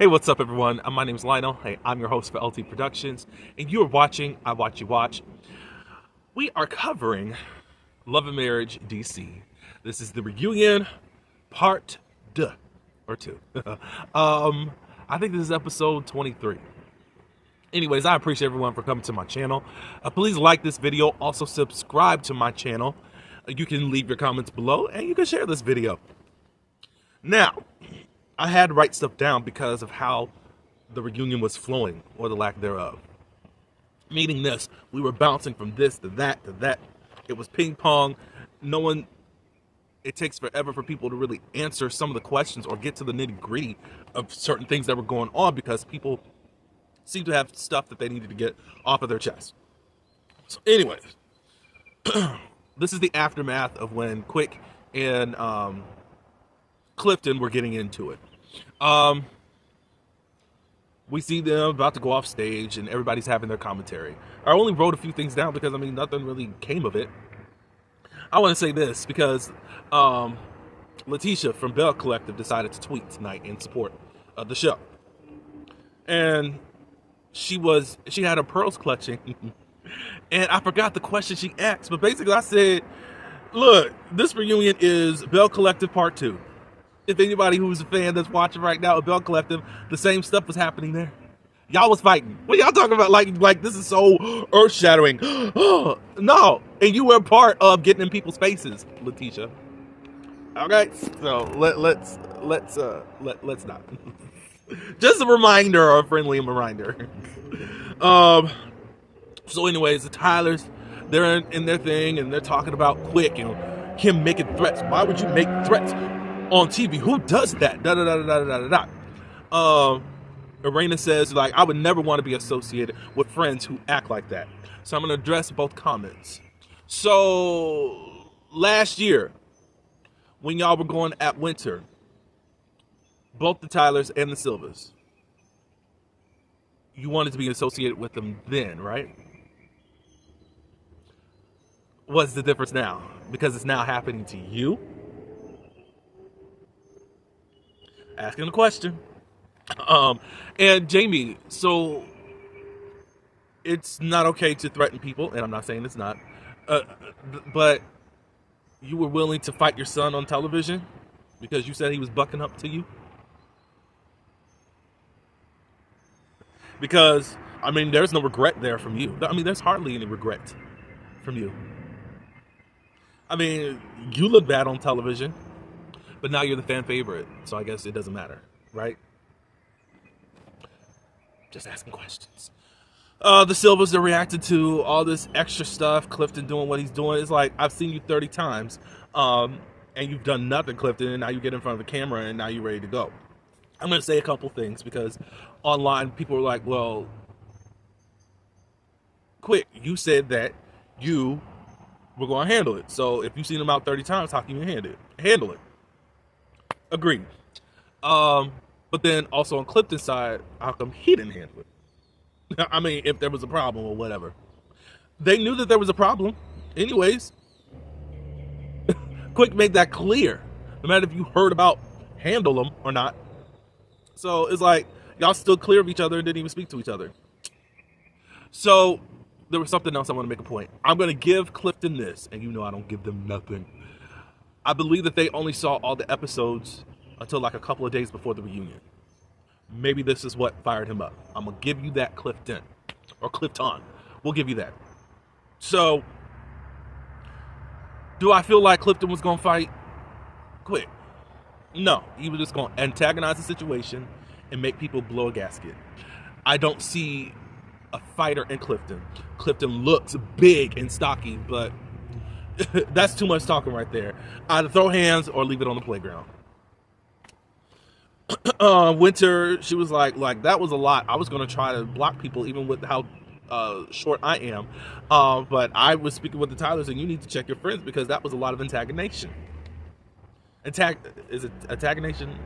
Hey, what's up, everyone? My name is Lionel. Hey, I'm your host for LT Productions, and you are watching I Watch You Watch. We are covering Love and Marriage DC. This is the reunion part 2 or 2. I think this is episode 23. Anyways, I appreciate everyone for coming to my channel. Please like this video. Also, subscribe to my channel. You can leave your comments below, and you can share this video. Now, I had to write stuff down because of how the reunion was flowing, or the lack thereof. Meaning this, we were bouncing from this to that to that. It was ping pong. It takes forever for people to really answer some of the questions or get to the nitty gritty of certain things that were going on because people seem to have stuff that they needed to get off of their chest. So anyways, this is the aftermath of when Quick and Clifton were getting into it. We see them about to go off stage and everybody's having their commentary. I only wrote a few things down because, nothing really came of it. I want to say this because Letitia from Bell Collective decided to tweet tonight in support of the show. And she had her pearls clutching. And I forgot the question she asked. But basically I said, look, this reunion is Bell Collective Part 2. If anybody who's a fan that's watching right now at Bell Collective, the same stuff was happening there. Y'all was fighting. What y'all talking about? Like this is so earth-shattering. No, and you were a part of getting in people's faces, Letitia. Okay, so let's not. Just a reminder, or a friendly reminder. So anyways, the Tylers, they're in their thing and they're talking about Quick and him making threats. Why would you make threats on TV? Who does that? Irena says, I would never want to be associated with friends who act like that. So I'm going to address both comments. So last year, when y'all were going at Winter, both the Tylers and the Silvers, you wanted to be associated with them then, right? What's the difference now? Because it's now happening to you? Asking a question. And Jamie, so it's not okay to threaten people, and I'm not saying it's not, but you were willing to fight your son on television because you said he was bucking up to you? Because, there's no regret there from you. There's hardly any regret from you. You look bad on television, but now you're the fan favorite, so I guess it doesn't matter, right? Just asking questions. The Silvers are reacted to all this extra stuff, Clifton doing what he's doing. It's like, I've seen you 30 times, and you've done nothing, Clifton, and now you get in front of the camera, and now you're ready to go. I'm going to say a couple things, because online, people were like, well, Quick, you said that you were going to handle it. So if you've seen him out 30 times, how can you handle it? Agreed. But then also on Clifton's side, how come he didn't handle it? If there was a problem or whatever. They knew that there was a problem. Anyways, Quick made that clear. No matter if you heard about handle them or not. So it's like, y'all still clear of each other and didn't even speak to each other. So there was something else I want to make a point. I'm going to give Clifton this, and I don't give them nothing. I believe that they only saw all the episodes until a couple of days before the reunion. Maybe this is what fired him up. I'm going to give you that, Clifton. Or Clifton. We'll give you that. So, do I feel like Clifton was going to fight Quick? No. He was just going to antagonize the situation and make people blow a gasket. I don't see a fighter in Clifton. Clifton looks big and stocky, but that's too much talking right there. Either throw hands or leave it on the playground. Winter, she was like that was a lot. I was going to try to block people even with how short I am. But I was speaking with the Tylers, and you need to check your friends because that was a lot of antagonization. Is it antagonization?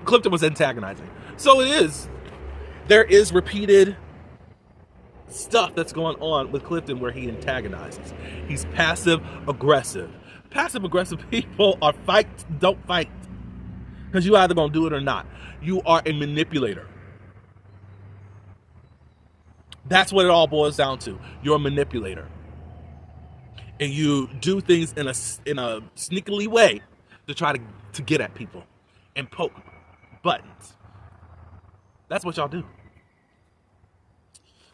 Clifton was antagonizing. So it is. There is repeated stuff that's going on with Clifton where he antagonizes. He's passive aggressive. Passive aggressive people are don't fight. Because you either going to do it or not. You are a manipulator. That's what it all boils down to. You're a manipulator. And you do things in a sneakily way to try to get at people and poke buttons. That's what y'all do.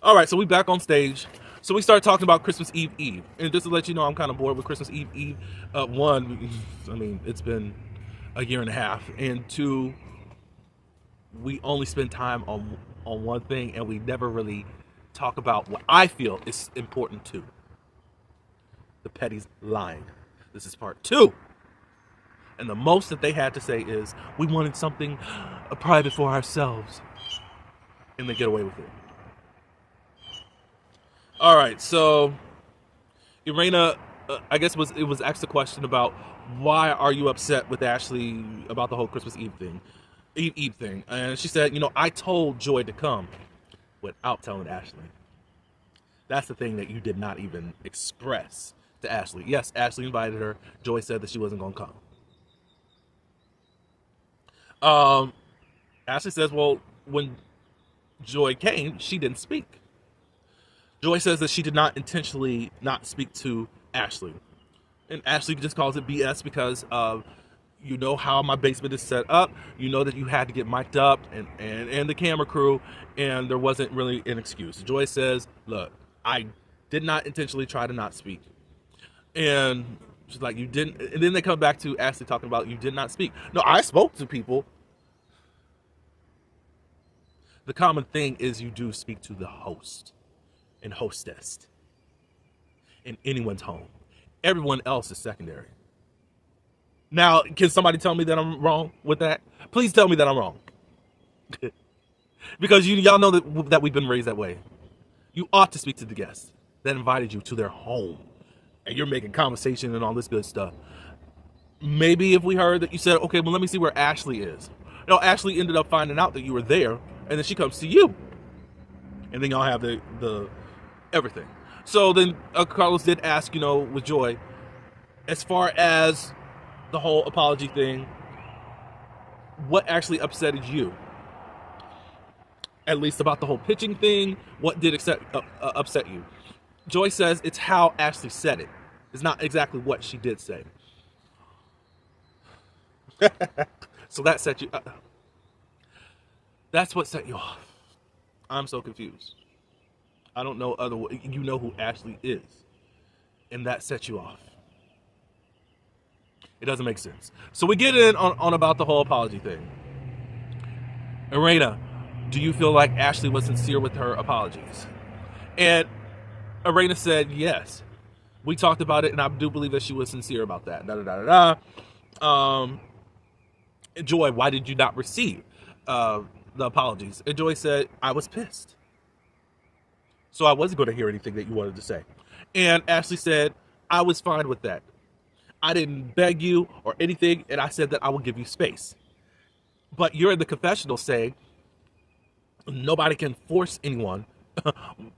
All right, so we back on stage. So we start talking about Christmas Eve. And just to let you know, I'm kind of bored with Christmas Eve. One, I mean, it's been a year and a half. And two, we only spend time on one thing, and we never really talk about what I feel is important too. The petties lying. This is part 2. And the most that they had to say is, we wanted something private for ourselves. And they get away with it. All right, so Irena, I guess it was asked a question about why are you upset with Ashley about the whole Christmas Eve thing. And she said, I told Joy to come without telling Ashley. That's the thing that you did not even express to Ashley. Yes, Ashley invited her. Joy said that she wasn't going to come. Ashley says, well, when Joy came, she didn't speak. Joy says that she did not intentionally not speak to Ashley. And Ashley just calls it BS because you know how my basement is set up. You know that you had to get mic'd up and the camera crew, and there wasn't really an excuse. Joy says, look, I did not intentionally try to not speak. And she's like, you didn't. And then they come back to Ashley talking about you did not speak. No, I spoke to people. The common thing is you do speak to the host and hostess in anyone's home. Everyone else is secondary. Now, can somebody tell me that I'm wrong with that? Please tell me that I'm wrong. Because y'all know that we've been raised that way. You ought to speak to the guests that invited you to their home. And you're making conversation and all this good stuff. Maybe if we heard that you said, okay, well, let me see where Ashley is. No, Ashley ended up finding out that you were there, and then she comes to you. And then y'all have the everything. So then Carlos did ask, with Joy, as far as the whole apology thing, what actually upsetted you? At least about the whole pitching thing, what did upset you? Joy says it's how Ashley said it. It's not exactly what she did say. So that set you that's what set you off. I'm so confused. I don't know other way. You know who Ashley is. And that sets you off. It doesn't make sense. So we get in on about the whole apology thing. Irena, do you feel like Ashley was sincere with her apologies? And Irena said yes. We talked about it, and I do believe that she was sincere about that. Joy, why did you not receive the apologies? And Joy said, I was pissed. So I wasn't going to hear anything that you wanted to say. And Ashley said, I was fine with that. I didn't beg you or anything, and I said that I will give you space. But you're in the confessional saying nobody can force anyone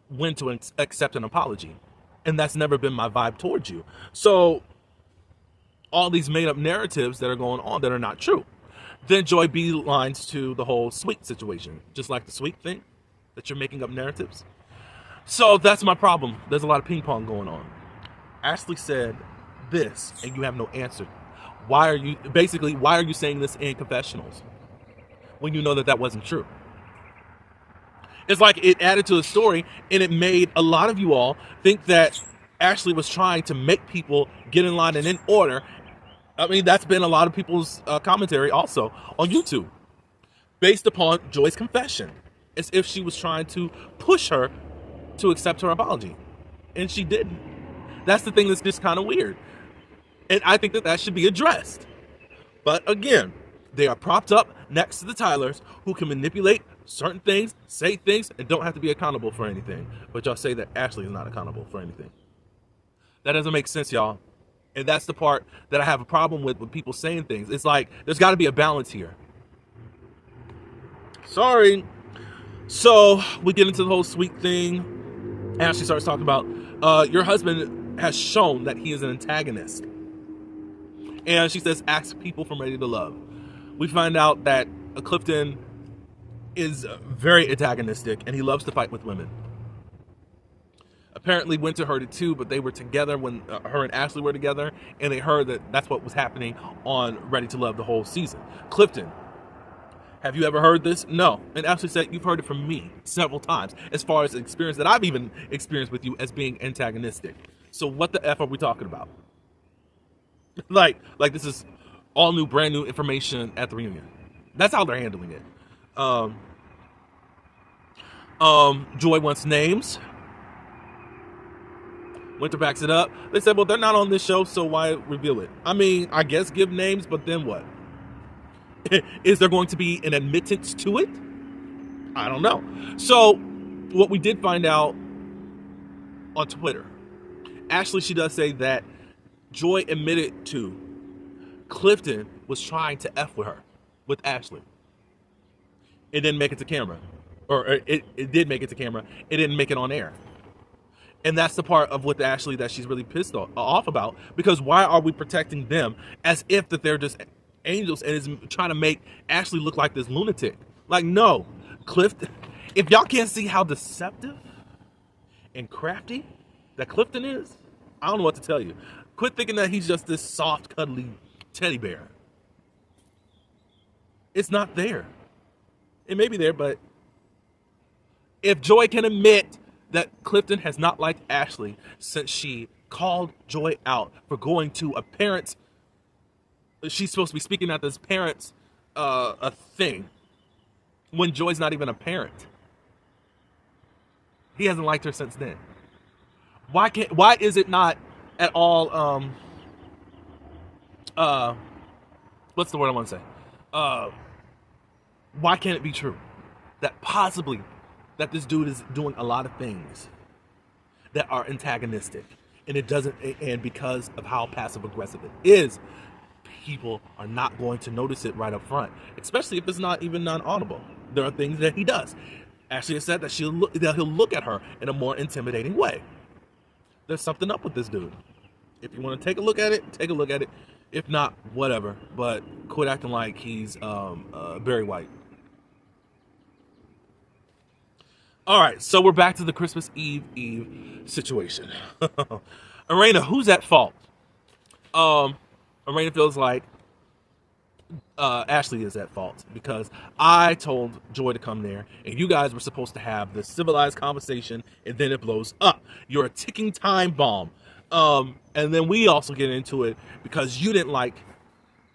when to accept an apology. And that's never been my vibe towards you. So all these made-up narratives that are going on that are not true. Then Joy beelines to the whole Sweet situation. Just like the Sweet thing, that you're making up narratives. So that's my problem. There's a lot of ping pong going on. Ashley said this, and you have no answer. Why are you saying this in confessionals when you know that wasn't true? It's like it added to the story, and it made a lot of you all think that Ashley was trying to make people get in line and in order. I mean, that's been a lot of people's commentary also on YouTube, based upon Joy's confession, as if she was trying to push her to accept her apology, and she didn't. That's the thing that's just kind of weird, and I think that should be addressed. But again, they are propped up next to the Tylers, who can manipulate certain things, say things, and don't have to be accountable for anything. But y'all say that Ashley is not accountable for anything. That doesn't make sense, y'all. And that's the part that I have a problem with people saying things. It's like, there's got to be a balance here. Sorry. So we get into the whole Sweet thing. Ashley starts talking about, your husband has shown that he is an antagonist. And she says, ask people from Ready to Love. We find out that Clifton is very antagonistic and he loves to fight with women. Apparently Winter heard it too, but they were together when her and Ashley were together, and they heard that that's what was happening on Ready to Love the whole season. Clifton, have you ever heard this? No. And Ashley said, you've heard it from me several times, as far as the experience that I've even experienced with you as being antagonistic. So what the F are we talking about? like this is all new, brand new information at the reunion. That's how they're handling it. Joy wants names. Winter backs it up. They said, well, they're not on this show, so why reveal it? I mean, I guess give names, but then what? Is there going to be an admittance to it? I don't know. So, what we did find out on Twitter, Ashley, she does say that Joy admitted to Clifton was trying to F with her, with Ashley. It didn't make it to camera. Or it did make it to camera. It didn't make it on air. And that's the part of with Ashley that she's really pissed off about, because why are we protecting them as if that they're just angels and is trying to make Ashley look like this lunatic? Like, no, Clifton, if y'all can't see how deceptive and crafty that Clifton is, I don't know what to tell you. Quit thinking that he's just this soft, cuddly teddy bear. It's not there. It may be there, but if Joy can admit that Clifton has not liked Ashley since she called Joy out for going to a parent's, she's supposed to be speaking at this parent's a thing, when Joy's not even a parent. He hasn't liked her since then. Why is it not at all, what's the word I want to say? Why can't it be true that possibly that this dude is doing a lot of things that are antagonistic, and it doesn't, and because of how passive aggressive it is, people are not going to notice it right up front, especially if it's not even non-audible. There are things that he does. Ashley has said that he'll look at her in a more intimidating way. There's something up with this dude. If you want to take a look at it, take a look at it. If not, whatever. But quit acting like he's Barry White. All right, so we're back to the Christmas Eve situation. Irena, who's at fault? Irena feels like Ashley is at fault because I told Joy to come there, and you guys were supposed to have this civilized conversation, and then it blows up. You're a ticking time bomb. And then we also get into it because you didn't like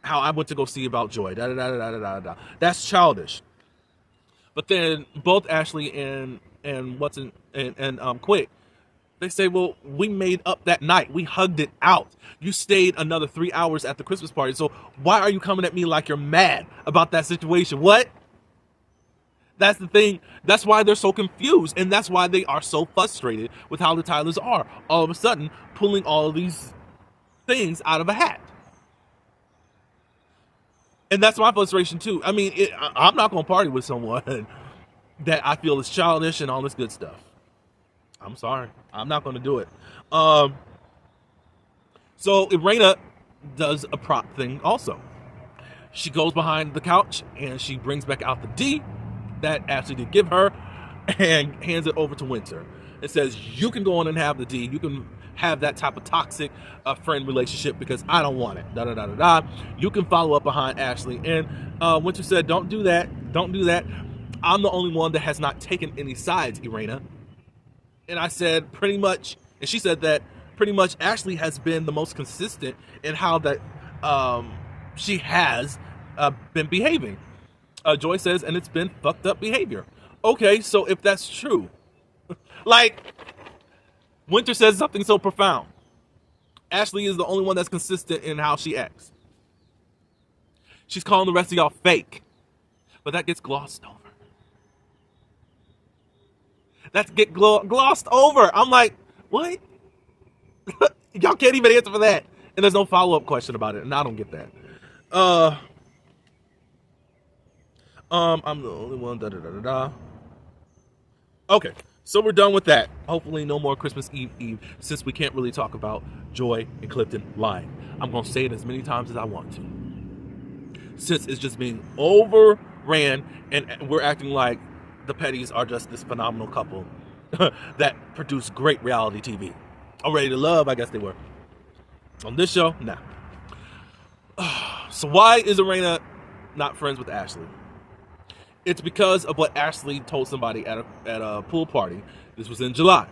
how I went to go see about Joy. That's childish. But then both Ashley and Quick, they say, well, we made up that night. We hugged it out. You stayed another 3 hours at the Christmas party. So why are you coming at me like you're mad about that situation? What? That's the thing. That's why they're so confused. And that's why they are so frustrated with how the Tylers are. All of a sudden, pulling all of these things out of a hat. And that's my frustration too. I mean, I'm not going to party with someone that I feel is childish and all this good stuff. I'm sorry. I'm not going to do it. So Irena does a prop thing also. She goes behind the couch and she brings back out the D that Ashley did give her and hands it over to Winter. It says, you can go on and have the D. You can have that type of toxic friend relationship because I don't want it. You can follow up behind Ashley. And Winter said, don't do that. Don't do that. I'm the only one that has not taken any sides, Irena. And I said pretty much, and she said that pretty much Ashley has been the most consistent in how that she has been behaving. Joy says, and it's been fucked up behavior. Okay, so if that's true, like, Winter says something so profound. Ashley is the only one that's consistent in how she acts. She's calling the rest of y'all fake. But that gets glossed over. That get glossed over. I'm like, what? Y'all can't even answer for that. And there's no follow-up question about it. And I don't get that. I'm the only one. Okay. So we're done with that. Hopefully no more Christmas Eve since we can't really talk about Joy and Clifton lying. I'm going to say it as many times as I want to. since it's just being overran and we're acting like the Pettys are just this phenomenal couple that produce great reality TV. Oh, Ready to Love, I guess they were. On this show, nah. So why is Irena not friends with Ashley? It's because of what Ashley told somebody at a pool party. This was in July.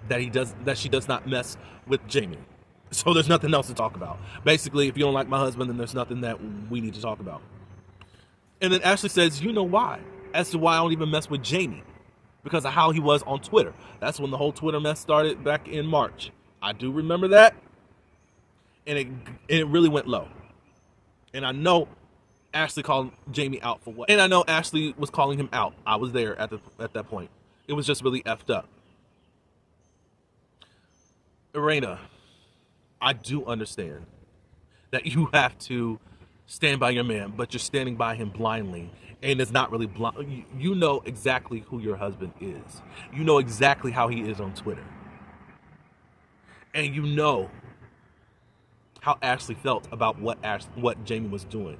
That she does not mess with Jamie. So there's nothing else to talk about. Basically, if you don't like my husband, then there's nothing that we need to talk about. And then Ashley says, you know why? As to why I don't even mess with Jamie. Because of how he was on Twitter. That's when the whole Twitter mess started back in March. I do remember that. And it really went low. And I know Ashley called Jamie out for what? And I know Ashley was calling him out. I was there at that point. It was just really effed up. Irena, I do understand that you have to stand by your man, but you're standing by him blindly. And it's not really blind. You know exactly who your husband is. You know exactly how he is on Twitter. And you know how Ashley felt about what Jamie was doing.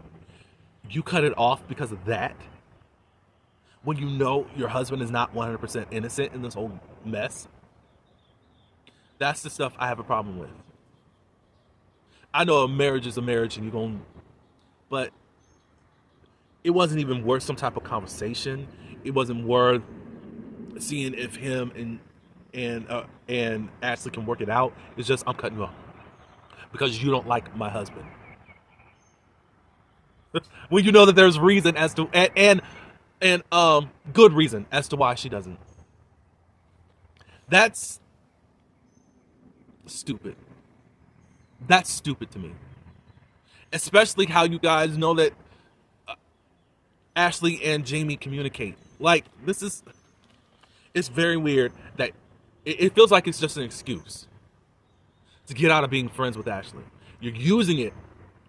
You cut it off because of that? When you know your husband is not 100% innocent in this whole mess? That's the stuff I have a problem with. I know a marriage is a marriage and you're going, but it wasn't even worth some type of conversation. It wasn't worth seeing if him and Ashley can work it out. It's just, I'm cutting you off because you don't like my husband. Well, you know that there's reason as to and good reason as to why she doesn't. That's stupid. That's stupid to me. Especially how you guys know that Ashley and Jamie communicate. Like, it's very weird that it feels like it's just an excuse to get out of being friends with Ashley. You're using it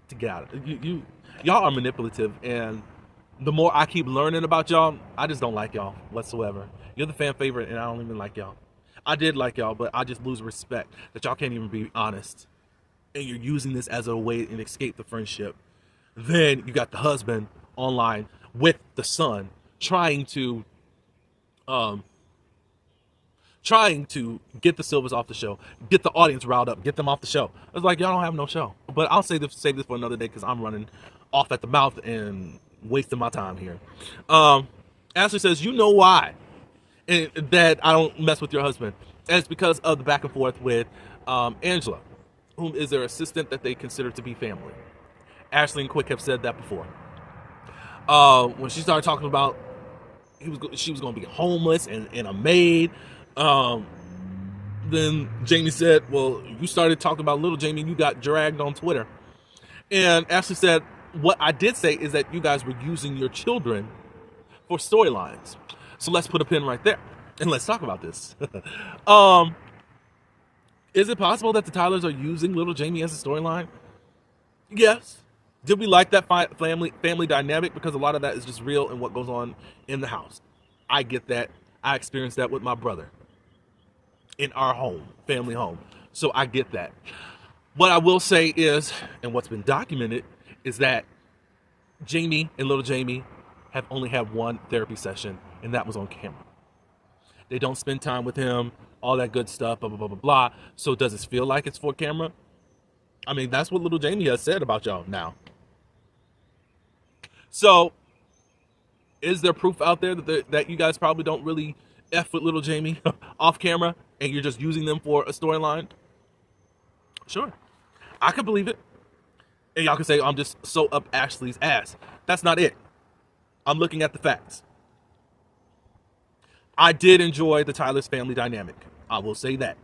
to get out of it. Y'all are manipulative, and the more I keep learning about y'all, I just don't like y'all whatsoever. You're the fan favorite, and I don't even like y'all. I did like y'all, but I just lose respect that y'all can't even be honest. And you're using this as a way to escape the friendship. Then you got the husband online with the son trying to get the Silvers off the show, get the audience riled up, get them off the show. I was like, y'all don't have no show. But I'll save this for another day because I'm running off at the mouth and wasting my time here. Ashley says, you know why and that I don't mess with your husband. And it's because of the back and forth with Angela, whom is their assistant that they consider to be family. Ashley and Quick have said that before. When she started talking about she was going to be homeless and a maid, then Jamie said, well, you started talking about little Jamie and you got dragged on Twitter. And Ashley said, what I did say is that you guys were using your children for storylines. So let's put a pin right there and let's talk about this. Is it possible that the Tylers are using little Jamie as a storyline? Yes. Did we like that family dynamic? Because a lot of that is just real and what goes on in the house. I get that. I experienced that with my brother in our home, family home. So I get that. What I will say is, and what's been documented, is that Jamie and little Jamie have only had one therapy session, and that was on camera. They don't spend time with him, all that good stuff, blah, blah, blah, blah, blah. So does it feel like it's for camera? I mean, that's what little Jamie has said about y'all now. So, is there proof out there that you guys probably don't really F with little Jamie off camera, and you're just using them for a storyline? Sure. I can believe it. And y'all can say, I'm just so up Ashley's ass. That's not it. I'm looking at the facts. I did enjoy the Tyler's family dynamic. I will say that.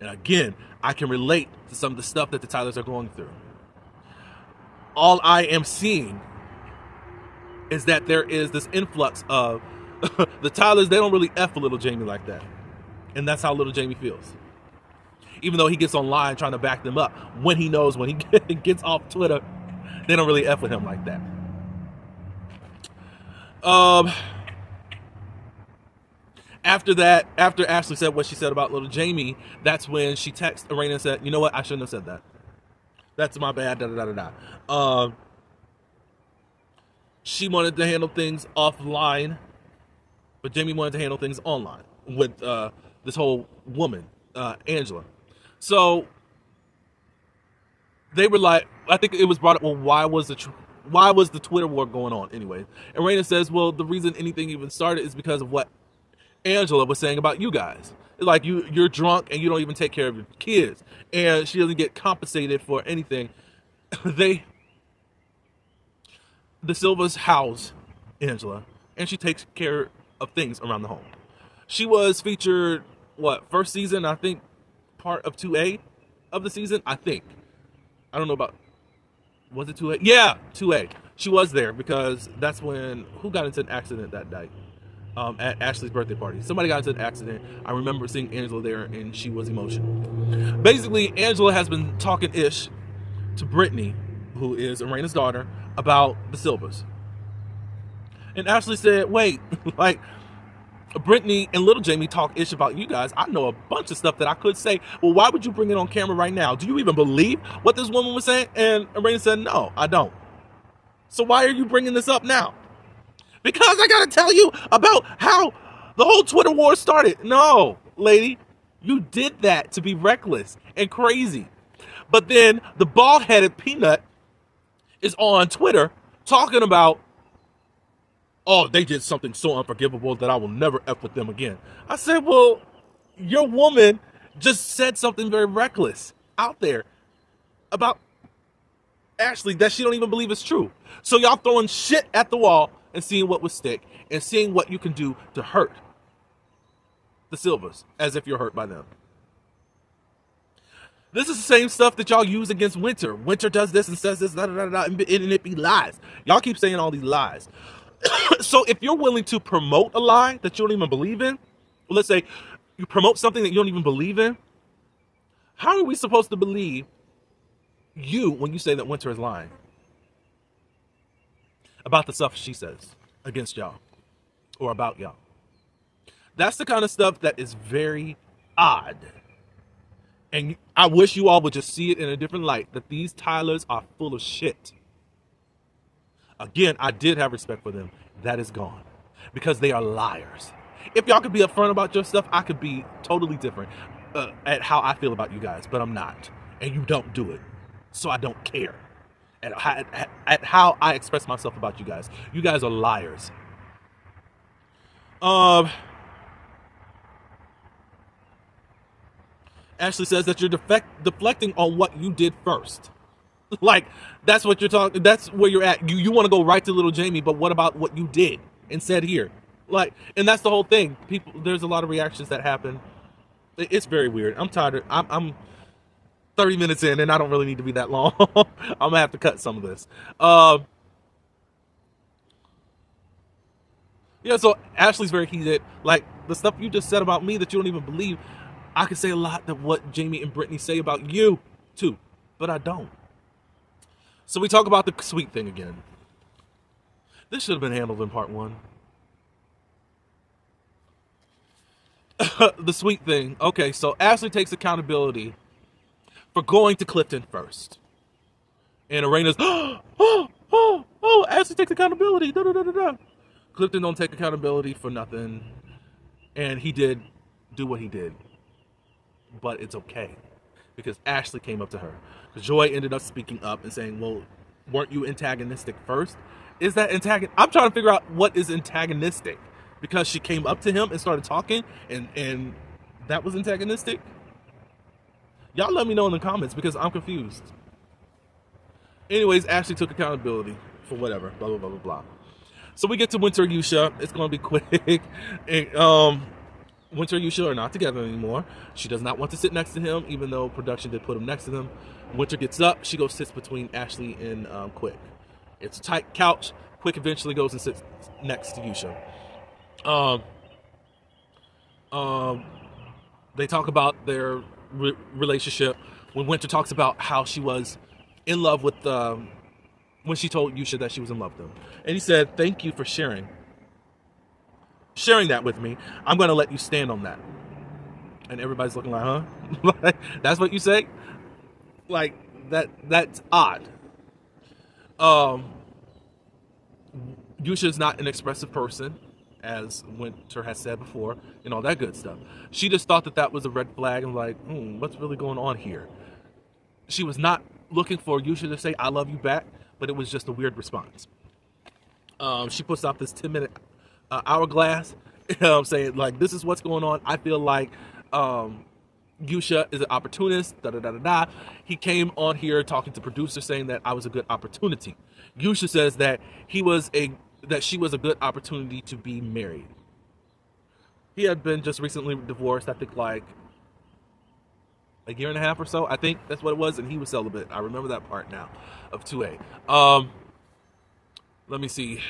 And again, I can relate to some of the stuff that the Tylers are going through. All I am seeing is that there is this influx of the Tylers. They don't really F a little Jamie like that. And that's how little Jamie feels. Even though he gets online trying to back them up, when he knows when he gets off Twitter, they don't really F with him like that. After that, after Ashley said what she said about little Jamie, that's when she texted Irena and said, you know what, I shouldn't have said that. That's my bad, da-da-da-da-da. she wanted to handle things offline, but Jamie wanted to handle things online with this whole woman, Angela. So they were like, I think it was brought up, well, why was the Twitter war going on anyway? And Raina says, well, the reason anything even started is because of what Angela was saying about you guys. Like, you're drunk and you don't even take care of your kids, and she doesn't get compensated for anything. The Silvas house Angela, and she takes care of things around the home. She was featured, first season, I think, part of 2A of the season, I think. I don't know about, was it 2A? Yeah, 2A. She was there because that's when, who got into an accident that night? At Ashley's birthday party. Somebody got into an accident. I remember seeing Angela there, and she was emotional. Basically, Angela has been talking ish to Brittany, who is Arena's daughter, about the Silvas. And Ashley said, wait, like, Brittany and little Jamie talk ish about you guys. I know a bunch of stuff that I could say. Well, why would you bring it on camera right now? Do you even believe what this woman was saying? And Arena said, no, I don't. So why are you bringing this up now? Because I gotta tell you about how the whole Twitter war started. No, lady, you did that to be reckless and crazy. But then the bald-headed peanut is on Twitter talking about, oh, they did something so unforgivable that I will never F with them again. I said, well, your woman just said something very reckless out there about Ashley that she don't even believe is true. So y'all throwing shit at the wall and seeing what would stick and seeing what you can do to hurt the Silvas as if you're hurt by them. This is the same stuff that y'all use against Winter. Winter does this and says this, and it be lies. Y'all keep saying all these lies. So if you're willing to promote a lie that you don't even believe in, let's say you promote something that you don't even believe in, how are we supposed to believe you when you say that Winter is lying about the stuff she says against y'all or about y'all? That's the kind of stuff that is very odd. And I wish you all would just see it in a different light, that these Tylers are full of shit. Again, I did have respect for them. That is gone because they are liars. If y'all could be upfront about your stuff, I could be totally different at how I feel about you guys, but I'm not. And you don't do it. So I don't care at how I express myself about you guys. You guys are liars. Ashley says that you're deflecting on what you did first. Like, that's what you're talking, that's where you're at. You want to go right to little Jamie, but what about what you did and said here? Like, and that's the whole thing. People, there's a lot of reactions that happen. It's very weird. I'm tired. I'm 30 minutes in, and I don't really need to be that long. I'm gonna have to cut some of this. Yeah, so Ashley's very heated. Like, the stuff you just said about me that you don't even believe, I could say a lot of what Jamie and Brittany say about you, too. But I don't. So we talk about the sweet thing again. This should have been handled in part 1. The sweet thing. Okay, so Ashley takes accountability for going to Clifton first. And Arena's, Ashley takes accountability. Da, da, da, da, da. Clifton don't take accountability for nothing. And he did do what he did. But it's okay. Because Ashley came up to her. Joy ended up speaking up and saying, well, weren't you antagonistic first? Is that antagonistic? I'm trying to figure out what is antagonistic. Because she came up to him and started talking and that was antagonistic? Y'all let me know in the comments because I'm confused. Anyways, Ashley took accountability for whatever. Blah, blah, blah, blah, blah. So we get to Winter and Yusha. It's going to be quick. And, Winter and Yusha are not together anymore. She does not want to sit next to him, even though production did put him next to them. Winter gets up. She goes sits between Ashley and Quick. It's a tight couch. Quick eventually goes and sits next to Yusha. They talk about their relationship when Winter talks about how she was in love with when she told Yusha that she was in love with him. And he said, thank you for sharing that with me. I'm going to let you stand on that. And everybody's looking like, huh? Like, that's what you say? Like, that's odd. Yusha is not an expressive person, as Winter has said before, and all that good stuff. She just thought that that was a red flag and like, what's really going on here? She was not looking for Yusha to say, I love you back, but it was just a weird response. She puts out this 10-minute hourglass, saying, like, this is what's going on. I feel like Yusha is an opportunist, da-da-da-da-da. He came on here talking to producers saying that I was a good opportunity. Yusha says that she was a good opportunity to be married. He had been just recently divorced, I think like a year and a half or so. I think that's what it was, and he was celibate. I remember that part now of 2A. Let me see.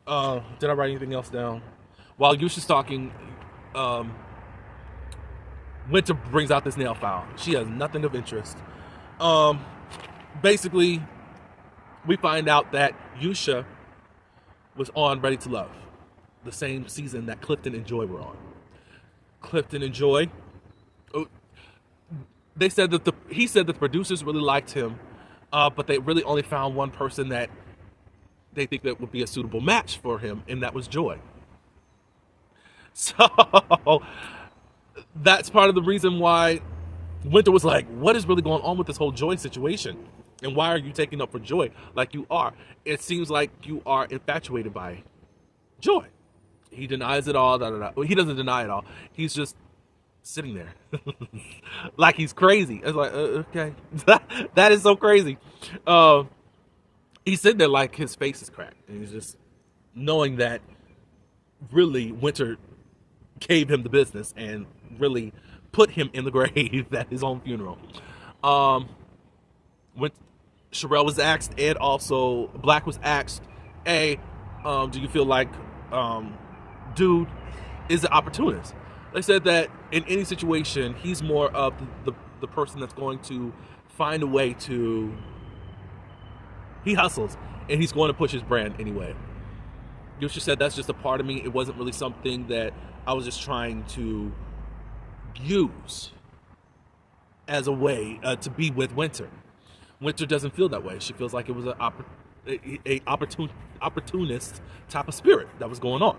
Did I write anything else down? While Yusha's talking, Winter brings out this nail file. She has nothing of interest. Basically, we find out that Yusha was on Ready to Love, the same season that Clifton and Joy were on. Clifton and Joy, he said that the producers really liked him, but they really only found one person that they think that would be a suitable match for him, and that was Joy. So that's part of the reason why Winter was like, what is really going on with this whole Joy situation? And why are you taking up for Joy like you are? It seems like you are infatuated by Joy. He denies it all. Well, he doesn't deny it all. He's just sitting there like he's crazy. It's like, okay. That is so crazy. He's sitting there like his face is cracked. And he's just knowing that really Winter gave him the business and really put him in the grave at his own funeral. When Sherelle was asked, and also Black was asked, do you feel like dude is an opportunist? They said that in any situation, he's more of the person that's going to find a way to, he hustles, and he's going to push his brand anyway. Yusha said, that's just a part of me. It wasn't really something that I was just trying to use as a way to be with Winter. Winter doesn't feel that way. She feels like it was a opportunist type of spirit that was going on.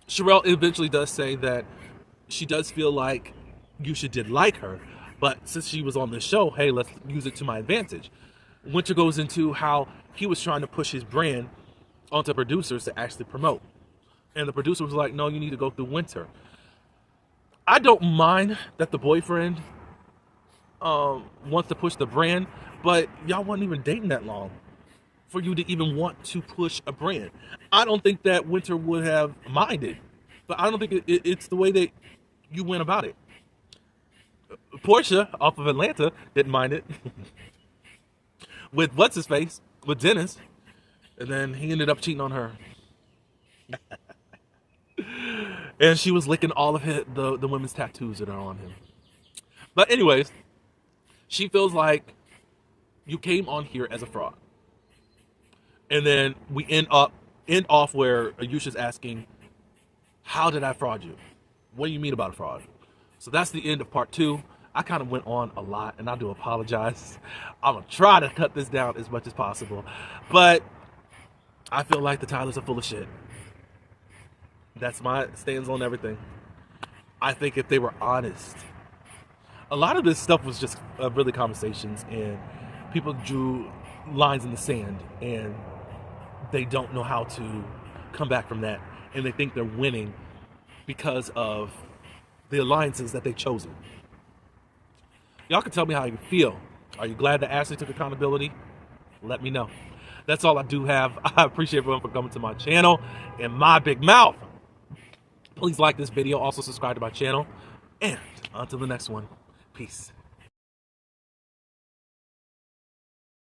Sherelle eventually does say that she does feel like Yusha did like her, but since she was on this show, hey, let's use it to my advantage. Winter goes into how he was trying to push his brand onto producers to actually promote. And the producer was like, no, you need to go through Winter. I don't mind that the boyfriend wants to push the brand, but y'all wasn't even dating that long for you to even want to push a brand. I don't think that Winter would have minded, but I don't think it's the way that you went about it. Portia off of Atlanta didn't mind it with what's his face, with Dennis, and then he ended up cheating on her. And she was licking all of the women's tattoos that are on him. But anyways, she feels like you came on here as a fraud. And then we end off where Yusha's asking, how did I fraud you? What do you mean about a fraud? So that's the end of part 2. I kind of went on a lot, and I do apologize. I'm going to try to cut this down as much as possible. But I feel like the Tylers are full of shit. That's my stance on everything. I think if they were honest, a lot of this stuff was just really conversations, and people drew lines in the sand, and they don't know how to come back from that, and they think they're winning because of the alliances that they've chosen. Y'all can tell me how you feel. Are you glad that Ashley took accountability? Let me know. That's all I do have. I appreciate everyone for coming to my channel and my big mouth. Please like this video. Also subscribe to my channel. And until the next one, peace.